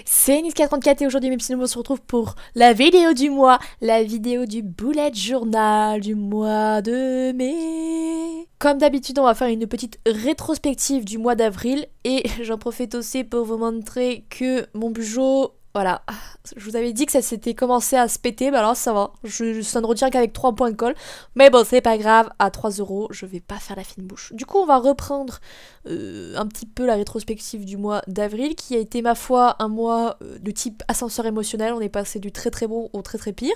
C'est Niska34 et aujourd'hui mes petits nouveaux on se retrouve pour la vidéo du mois, la vidéo du bullet journal du mois de mai. Comme d'habitude on va faire une petite rétrospective du mois d'avril et j'en profite aussi pour vous montrer que mon Bujo, voilà, je vous avais dit que ça s'était commencé à se péter, bah alors ça va, ça ne retient qu'avec 3 points de colle, mais bon c'est pas grave, à 3 €, je vais pas faire la fine bouche. Du coup on va reprendre un petit peu la rétrospective du mois d'avril, qui a été ma foi un mois de type ascenseur émotionnel, on est passé du très très bon au très très pire.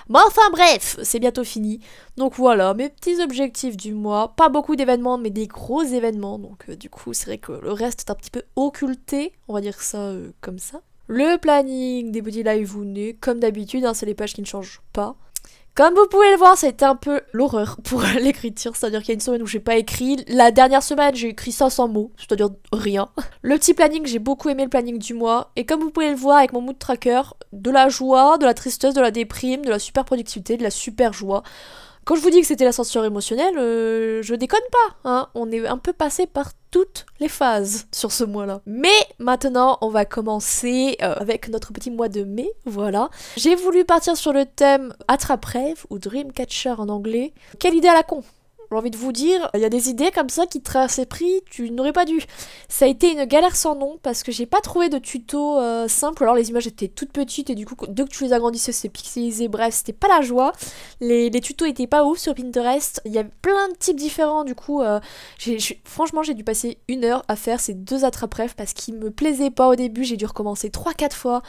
Mais enfin bref, c'est bientôt fini, donc voilà, mes petits objectifs du mois, pas beaucoup d'événements mais des gros événements, donc du coup c'est vrai que le reste est un petit peu occulté, on va dire ça comme ça. Le planning des petits live vous nez, comme d'habitude, hein, c'est les pages qui ne changent pas. Comme vous pouvez le voir, ça a été un peu l'horreur pour l'écriture, c'est-à-dire qu'il y a une semaine où j'ai pas écrit. La dernière semaine, j'ai écrit 500 mots, c'est-à-dire rien. Le petit planning, j'ai beaucoup aimé le planning du mois. Et comme vous pouvez le voir avec mon mood tracker, de la joie, de la tristesse, de la déprime, de la super productivité, de la super joie. Quand je vous dis que c'était l'ascenseur émotionnel, je déconne pas, hein. On est un peu passé par toutes les phases sur ce mois-là. Mais maintenant, on va commencer avec notre petit mois de mai, voilà. J'ai voulu partir sur le thème Attrape-rêve, ou Dreamcatcher en anglais. Quelle idée à la con! J'ai envie de vous dire, il y a des idées comme ça qui te traversent l'esprit, tu n'aurais pas dû. Ça a été une galère sans nom parce que j'ai pas trouvé de tuto simple, alors les images étaient toutes petites et du coup dès que tu les agrandissais c'est pixelisé, bref c'était pas la joie. Les tutos étaient pas ouf sur Pinterest, il y a plein de types différents du coup, franchement j'ai dû passer 1 heure à faire ces 2 attrape-rêves parce qu'ils me plaisaient pas au début, j'ai dû recommencer 3-4 fois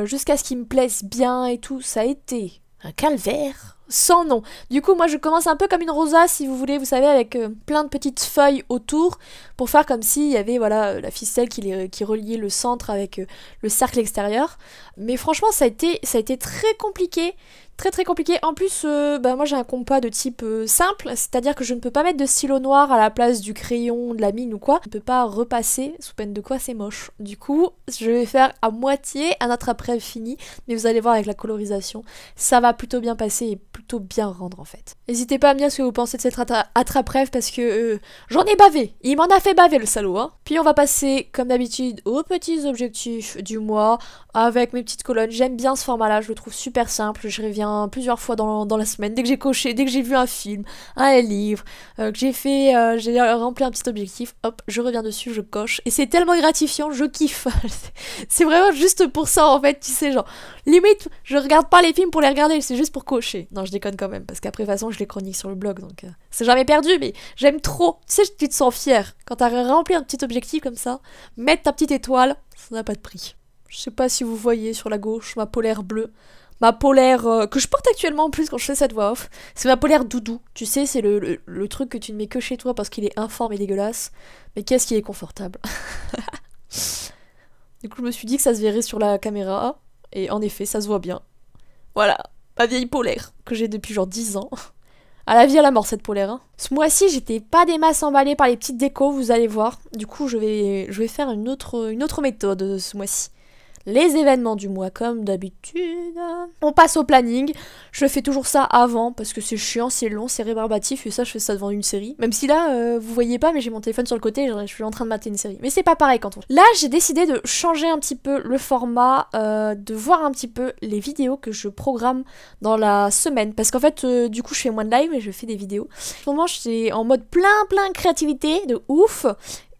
jusqu'à ce qu'ils me plaisent bien et tout, ça a été un calvaire sans nom. Du coup, moi, je commence un peu comme une rosa, si vous voulez, vous savez, avec plein de petites feuilles autour, pour faire comme s'il y avait, voilà, la ficelle qui reliait le centre avec le cercle extérieur. Mais franchement, ça a été très compliqué. Très compliqué. En plus, moi j'ai un compas de type simple, c'est-à-dire que je ne peux pas mettre de stylo noir à la place du crayon, de la mine ou quoi. Je ne peux pas repasser, sous peine de quoi c'est moche. Du coup, je vais faire à moitié un attrape-rêve fini, mais vous allez voir avec la colorisation, ça va plutôt bien passer et plutôt bien rendre en fait. N'hésitez pas à me dire ce que vous pensez de cette attrape-rêve parce que j'en ai bavé. Il m'en a fait baver le salaud, hein. Puis on va passer, comme d'habitude, aux petits objectifs du mois avec mes petites colonnes. J'aime bien ce format-là, je le trouve super simple, je reviens plusieurs fois dans la semaine, dès que j'ai coché, dès que j'ai vu un film, un livre, que j'ai rempli un petit objectif, hop, je reviens dessus, je coche, et c'est tellement gratifiant, je kiffe. C'est vraiment juste pour ça en fait, tu sais, genre, limite, je regarde pas les films pour les regarder, c'est juste pour cocher. Non, je déconne quand même, parce qu'après, de toute façon, je les chronique sur le blog, donc c'est jamais perdu, mais j'aime trop. Tu sais, tu te sens fier quand t'as rempli un petit objectif comme ça, mettre ta petite étoile, ça n'a pas de prix. Je sais pas si vous voyez sur la gauche ma polaire bleue. Ma polaire que je porte actuellement en plus quand je fais cette voix off. C'est ma polaire doudou. Tu sais, c'est le truc que tu ne mets que chez toi parce qu'il est informe et dégueulasse. Mais qu'est-ce qui est confortable. Du coup, je me suis dit que ça se verrait sur la caméra. Et en effet, ça se voit bien. Voilà, ma vieille polaire que j'ai depuis genre 10 ans. À la vie à la mort cette polaire, hein. Ce mois-ci, j'étais pas des masses emballée par les petites décos, vous allez voir. Du coup, je vais faire une autre méthode ce mois-ci. Les événements du mois comme d'habitude. On passe au planning. Je fais toujours ça avant parce que c'est chiant, c'est long, c'est rébarbatif et ça je fais ça devant une série. Même si là vous voyez pas mais j'ai mon téléphone sur le côté, je suis en train de mater une série. Mais c'est pas pareil quand on... Là j'ai décidé de changer un petit peu le format, de voir un petit peu les vidéos que je programme dans la semaine. Parce qu'en fait du coup je fais moins de live et je fais des vidéos. En ce moment je suis en mode plein créativité de ouf.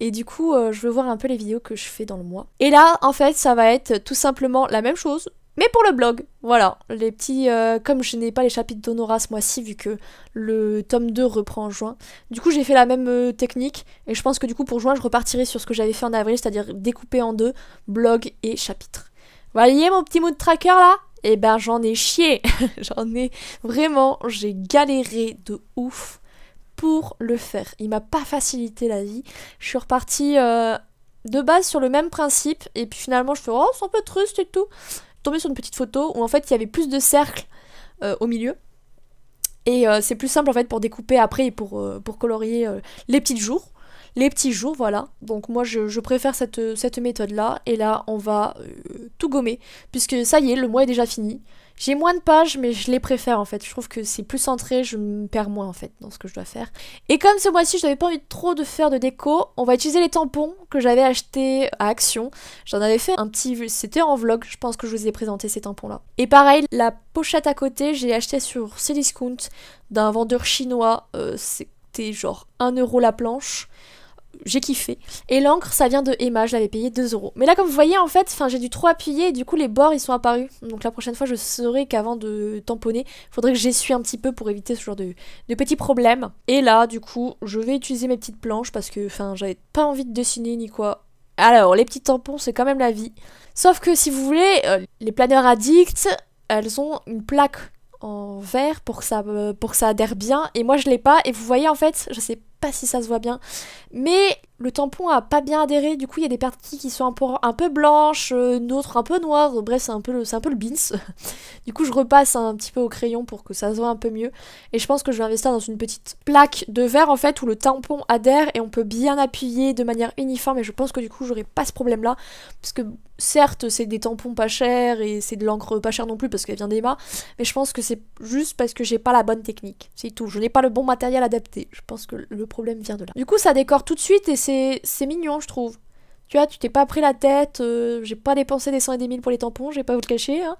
Et du coup, je veux voir un peu les vidéos que je fais dans le mois. Et là, en fait, ça va être tout simplement la même chose, mais pour le blog. Voilà, les petits... comme je n'ai pas les chapitres d'Honora ce mois-ci, vu que le tome 2 reprend en juin. Du coup, j'ai fait la même technique. Et je pense que du coup, pour juin, je repartirai sur ce que j'avais fait en avril, c'est-à-dire découper en 2, blog et chapitre. Vous voyez mon petit mood tracker, là ? Eh ben, j'en ai chié. J'ai galéré de ouf pour le faire. Il m'a pas facilité la vie. Je suis repartie de base sur le même principe et puis finalement je fais oh c'est un peu triste et tout. Je suis tombée sur une petite photo où en fait il y avait plus de cercles au milieu et c'est plus simple en fait pour découper après et pour colorier les petits jours. Les petits jours, voilà. Donc moi je préfère cette méthode là et là on va tout gommer, puisque ça y est, le mois est déjà fini. J'ai moins de pages, mais je les préfère en fait. Je trouve que c'est plus centré, je me perds moins en fait dans ce que je dois faire. Et comme ce mois-ci, je n'avais pas envie trop de faire de déco, on va utiliser les tampons que j'avais achetés à Action. J'en avais fait un petit... C'était en vlog, je pense que je vous ai présenté ces tampons-là. Et pareil, la pochette à côté, j'ai acheté sur Cdiscount d'un vendeur chinois. C'était genre 1 € la planche. J'ai kiffé. Et l'encre, ça vient de Emma, je l'avais payé 2 €. Mais là, comme vous voyez, en fait, j'ai dû trop appuyer et du coup, les bords, ils sont apparus. Donc la prochaine fois, je saurai qu'avant de tamponner, il faudrait que j'essuie un petit peu pour éviter ce genre de petits problèmes. Et là, du coup, je vais utiliser mes petites planches parce que, j'avais pas envie de dessiner ni quoi. Alors, les petits tampons, c'est quand même la vie. Sauf que, si vous voulez, les planeurs addicts, elles ont une plaque en verre pour que ça adhère bien. Et moi, je l'ai pas. Et vous voyez, en fait, je sais pas si ça se voit bien, mais le tampon a pas bien adhéré, du coup il y a des parties qui sont un peu blanches, d'autres un peu noires, bref c'est un peu le beans. Du coup je repasse un petit peu au crayon pour que ça se voit un peu mieux, et je pense que je vais investir dans une petite plaque de verre en fait où le tampon adhère et on peut bien appuyer de manière uniforme, et je pense que du coup j'aurai pas ce problème là, parce que certes c'est des tampons pas chers et c'est de l'encre pas chère non plus parce qu'elle vient d'Emma, mais je pense que c'est juste parce que j'ai pas la bonne technique, c'est tout, je n'ai pas le bon matériel adapté, je pense que le problème vient de là. Du coup ça décore tout de suite et c'est mignon je trouve. Tu vois, tu t'es pas pris la tête, j'ai pas dépensé des cents et des mille pour les tampons, j'ai pas vous le cacher. Hein.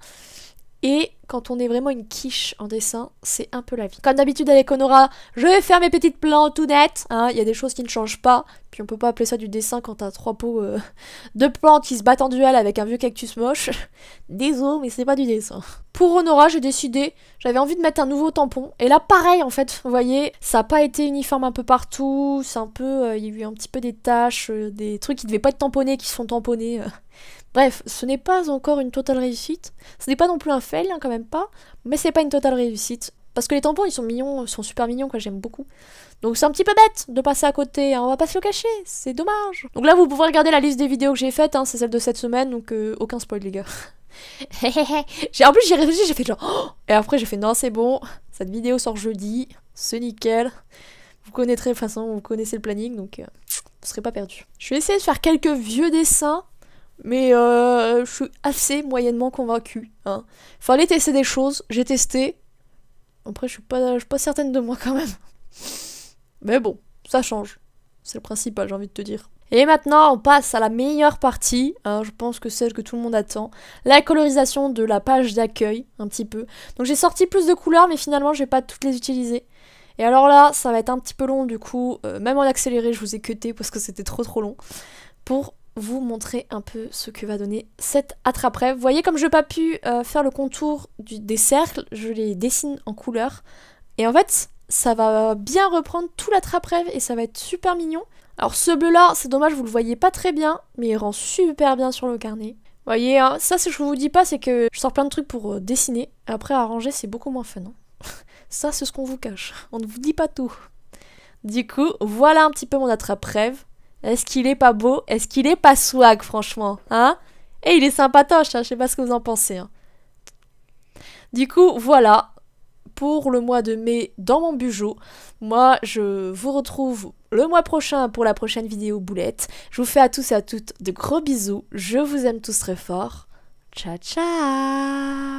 Et quand on est vraiment une quiche en dessin, c'est un peu la vie. Comme d'habitude avec Honora, je vais faire mes petites plantes tout nettes. Hein. Il y a des choses qui ne changent pas. Puis on peut pas appeler ça du dessin quand t'as 3 pots de plantes qui se battent en duel avec un vieux cactus moche. Désolé, mais c'est pas du dessin. Pour Honora, j'ai décidé, j'avais envie de mettre un nouveau tampon. Et là, pareil, en fait, vous voyez, ça a pas été uniforme un peu partout. C'est un peu, il y a eu un petit peu des taches, des trucs qui devaient pas être tamponnés, qui sont tamponnés. Bref, ce n'est pas encore une totale réussite. Ce n'est pas non plus un fail, hein, quand même pas. Mais c'est pas une totale réussite. Parce que les tampons, ils sont mignons, ils sont super mignons, quoi, j'aime beaucoup. Donc c'est un petit peu bête de passer à côté, hein, on va pas se le cacher, c'est dommage. Donc là, vous pouvez regarder la liste des vidéos que j'ai faites, hein, c'est celle de cette semaine, donc aucun spoil, les gars. En plus, j'ai réfléchi, j'ai fait genre... Oh, et après, j'ai fait non, c'est bon, cette vidéo sort jeudi, c'est nickel. Vous connaîtrez, de toute façon, vous connaissez le planning, donc vous serez pas perdu. Je vais essayer de faire quelques vieux dessins. Mais je suis assez moyennement convaincue. Hein. Fallait tester des choses, j'ai testé. Après, je suis pas certaine de moi quand même. Mais bon, ça change. C'est le principal, j'ai envie de te dire. Et maintenant, on passe à la meilleure partie. Hein, je pense que celle que tout le monde attend. La colorisation de la page d'accueil, un petit peu. Donc j'ai sorti plus de couleurs, mais finalement, je vais pas toutes les utiliser. Et alors là, ça va être un petit peu long, du coup. Même en accéléré, je vous ai cuté parce que c'était trop long. Pour vous montrer un peu ce que va donner cette attrape-rêve. Vous voyez, comme je n'ai pas pu faire le contour des cercles, je les dessine en couleur. Et en fait, ça va bien reprendre tout l'attrape-rêve et ça va être super mignon. Alors ce bleu-là, c'est dommage, vous le voyez pas très bien, mais il rend super bien sur le carnet. Vous voyez, hein, ça, ce que je vous dis pas, c'est que je sors plein de trucs pour dessiner. Après, arranger, c'est beaucoup moins fun. Hein. Ça, c'est ce qu'on vous cache. On ne vous dit pas tout. Du coup, voilà un petit peu mon attrape-rêve. Est-ce qu'il est pas beau? Est-ce qu'il est pas swag, franchement? Hein? Et il est sympatoche, hein, je sais pas ce que vous en pensez. Hein. Du coup, voilà. Pour le mois de mai dans mon bugeot. Moi, je vous retrouve le mois prochain pour la prochaine vidéo boulette. Je vous fais à tous et à toutes de gros bisous. Je vous aime tous très fort. Ciao, ciao!